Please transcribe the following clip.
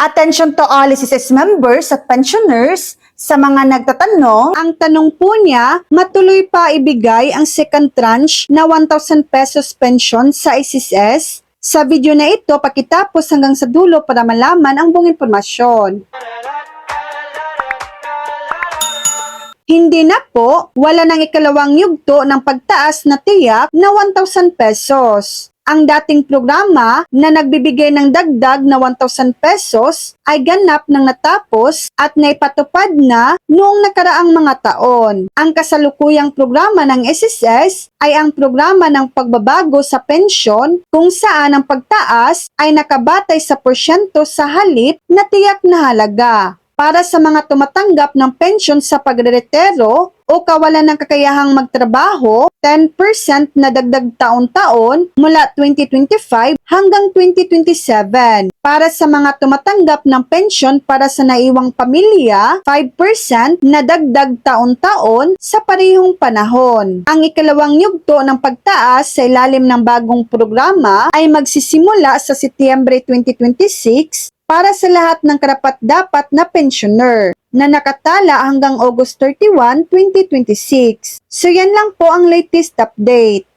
Attention to all SSS members at pensioners. Sa mga nagtatanong, ang tanong po niya, matuloy pa ibigay ang second tranche na 1,000 pesos pension sa SSS? Sa video na ito, pakitapos hanggang sa dulo para malaman ang buong impormasyon. Hindi na po, wala nang ikalawang yugto ng pagtaas na tiyak na 1,000 pesos. Ang dating programa na nagbibigay ng dagdag na 1,000 pesos ay ganap nang natapos at naipatupad na noong nakaraang mga taon. Ang kasalukuyang programa ng SSS ay ang programa ng pagbabago sa pensyon kung saan ang pagtaas ay nakabatay sa porsyento sa halip na tiyak na halaga. Para sa mga tumatanggap ng pensyon sa pagreretiro o kawalan ng kakayahang magtrabaho, 10% na dagdag taon-taon mula 2025 hanggang 2027. Para sa mga tumatanggap ng pensyon para sa naiwang pamilya, 5% na dagdag taon-taon sa parehong panahon. Ang ikalawang yugto ng pagtaas sa ilalim ng bagong programa ay magsisimula sa Setyembre 2026 para sa lahat ng karapat-dapat na pensioner na nakatala hanggang August 31, 2026. So yan lang po ang latest update.